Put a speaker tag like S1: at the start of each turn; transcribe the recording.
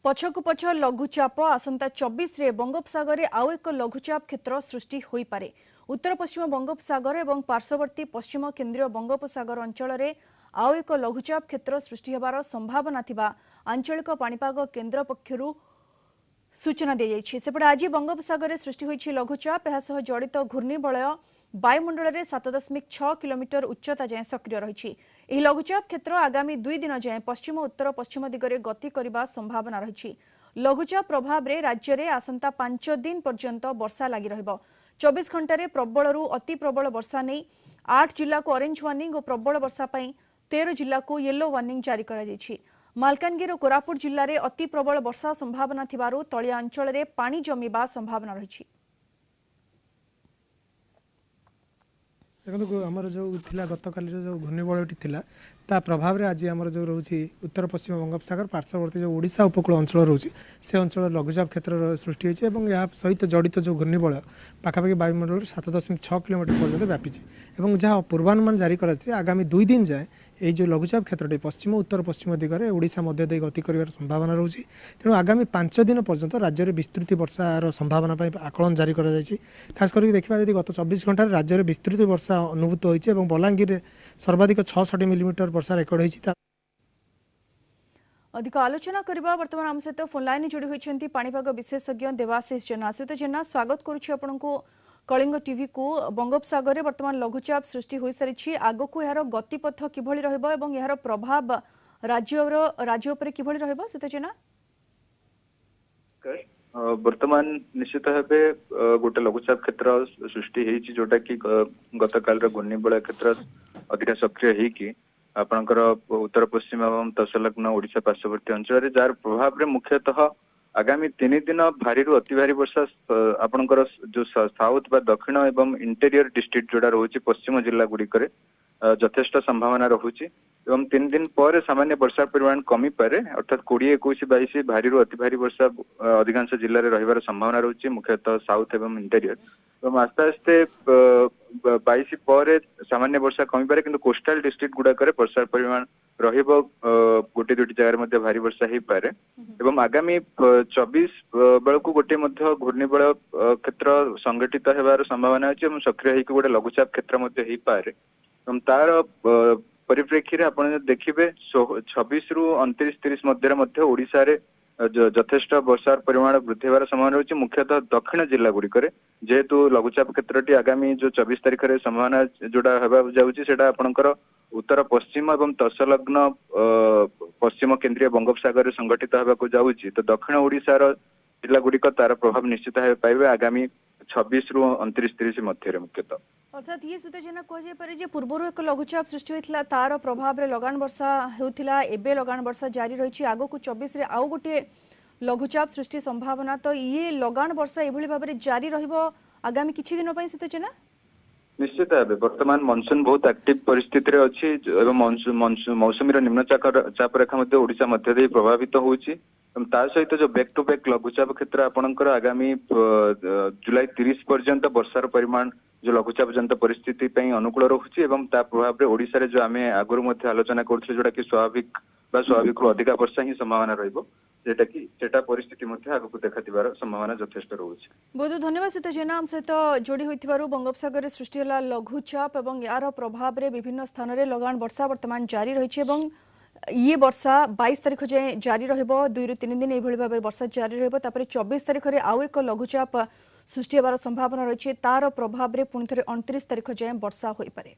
S1: पछकु पछ लघुचाप आसंता 24 रे बंगोपसागर में आउ एक लघुचाप क्षेत्र सृष्टि होई पारे। उत्तर पश्चिम बंगोपसागर और पार्श्ववर्ती पश्चिम केंद्रीय बंगोपसागर अंचल में आउ एक लघुचाप क्षेत्र सृष्टि होबार संभावना थिबा आंचलिक पाणीपाग केन्द्र पक्षरु सूचना दी जाइछि। सेपटे आज बंगोपसागर में सृष्टि होइछि लघुचाप। एहा सह जड़ित घूर्णिबलय वायुमंडल में 7.6 किलोमीटर उच्चता जाए सक्रिय रही। यह लघुचाप क्षेत्र आगामी 2 दिन जाए पश्चिम उत्तर पश्चिम दिगरे गति करने संभावना रही। लघुचाप प्रभाव में राज्य में आसंता 5 दिन पर्यंत वर्षा लगी रहिबो। 24 घंटे प्रबलरू अति प्रबल वर्षा नहीं 8 जिला को ऑरेंज वार्निंग और प्रबल वर्षा पई 13 जिला को येलो वार्निंग जारी करा जाइछि। मालकानगिरी और कोरापुट जिले में अति प्रबल वर्षा संभावना थिबारु तलिया अंचल में पानी जमीबा संभावना रही।
S2: देखो आमर जो थिला गतकाली जो घूर्णिबलयटी थिला ता प्रभाव में आज आमर जो रोची उत्तर पश्चिम बंगोपसागर पार्श्ववर्ती जो ओडिशा उपकूल अंचल रोची से अंचल लघुचाप क्षेत्र सृष्टि होइछि एवं या सहित जड़ित जो घूर्णिबलय पाखापाखि वायुमंडल 7.6 किलोमीटर पर्यंत व्यापीछि एवं जहाँ पूर्वानुमान जारी कराଯାଇଛି आगामी 2 दिन जाए ये जो लघुचाप क्षेत्रटी पश्चिम उत्तर पश्चिम दिगरे ओडिशा मध्य दे गति कर संभावना रोची। तेणु आगामी 5 दिन पर्यंत राज्य में विस्तृत वर्षार संभावना आकलन जारी करा जायछि। खास करके देखा यदि गत 24 घंटे राज्य में विस्तृत वर्षा अनुभूत होइछि एवं बलांगीर में सर्वाधिक 66 मिलीमीटर वर्षा रेकर्ड होइछि।
S1: अधिक आलोचना करबा वर्तमान आम सहित फोन लाइन जोड़ी होइछन्ती पाणीपाग विशेषज्ञ देवाशीष जेना। आश्रित जेना स्वागत करुछि आपनको कलिंग टीवी को। बंगोपसागर में वर्तमान लघुचाप सृष्टि हो सारी आग को यार गतिपथ किभଳି रहइबो एवं यार प्रभाव राज्य उपर किभଳି रहइबो सुत जेना।
S3: वर्तमान निश्चित भावे गोटे लघुचाप क्षेत्र सृष्टि होइछि जोटा कि गतकाल घूर्णिबलय क्षेत्र अधिक सक्रिय होइकि आपणकर उत्तर पश्चिम एवं तत्संलग्न ओडिशा पार्श्ववर्ती अंचल जार प्रभाव रे मुख्यतः आगामी 3 दिन भारी रु अति भारी वर्षा आपणकर जो साउथ बा दक्षिण एवं इंटेरियर डिस्ट्रिक्ट जोड़ा रोचे पश्चिम जिला गुड़िक यथेष्ट संभावना रोचे एवं 3 दिन पर सामान्य वर्षा परिमाण कमी पारे अर्थात 20, 21, 22 भारी रु अति भारी वर्षा अधिकांश जिले में रहिबार संभावना रोचे मुख्यतः साउथ एवं इंटेरियर एवं आस्ते आस्ते 22 पर सामान्य वर्षा कमी पारे किंतु कोस्टाल डिस्ट्रिक्ट गुड़ाक वर्षा परिमाण रहिबो गोटे दुटी जगह मध्य भारी वर्षा हो पारे एवं आगामी 24 बेलू गोटे मध्य घूर्णिबलय क्षेत्र संगठित होबार संभावना अच्छी और सक्रिय होकर गोटे लघुचाप क्षेत्र मध्य हो पारे एवं तार परिप्रेक्षी रे आपण देखिबे 26 रु 29-30 मध्य ओडिशा रे यथेष्ट वर्षार परिमाण वृद्धि होबार संभावना रही। मुख्यतः दक्षिण जिला गुड़िक जेहेतु लघुचाप क्षेत्रटी आगामी जो 24 तारीख में संभावना जोड़ा होगा जाऊँगी सेटा आपणकर उत्तर पश्चिम एवं तत्संलग्न पश्चिम केंद्रीय बंगोपसागर संगठित होगा जाऊँगी तो दक्षिण ओडिशार जिला गुड़िक तार प्रभाव निश्चित भाव पाइबे आगामी 26 रु 29-30 मध्य मुख्यतः।
S1: अर्थात ये सुत जेना कह पारे जे पूर्व एक लघुचाप सृष्टि होता तार प्रभाव में लगान वर्षा होता एबे लगान वर्षा जारी रही आग को 24 रे आउ गोटे लघुचाप सृष्टि संभावना तो ये लगान वर्षा एभली भाव में जारी रहिबो आगामी किछि दिन पई सुत जेना।
S3: निश्चित भाव वर्तमान मनसून बहुत एक्टिव परिस्थिति अच्छी एवं मौसुमी निम्न चाप रेखा ओडिशा मध्य प्रभावित होउछि ता सहित जो बैक टू बैक लघुचाप क्षेत्र आपणकर आगामी जुलाई 30 पर्यंत वर्षार परिमाण जो लघुचाप जनित परिस्थिति अनुकूल रोचे एवं ता प्रभाव में ओडिशा रे जो आम आगुरी आलोचना करथिले जोटा कि स्वाभाविक बा स्वाभाविक रु अधिक वर्षा ही संभावना रहिबो जेटा कि सेटा परिस्थिति आगक देखाथिबार संभावना यथेष्ट रोचे।
S1: बहुत बहुत धन्यवाद सुत जेना आम सहित जोड़ी होइथिबारु। बंगोपसागर सृष्टि होला लघुचाप एवं यार प्रभाव में विभिन्न स्थान में लगान वर्षा वर्तमान जारी रही एवं ये वर्षा 22 तारीख जाए जारी रहिबो 2 ରୁ 3 दिन एभली भाव वर्षा जारी रहिबो तापर 24 तारीख रे आउ एक लघुचाप सृष्टि होबार संभावना रही तार प्रभाव में पुणी थे 29 तारीख जाए वर्षा होई पारे।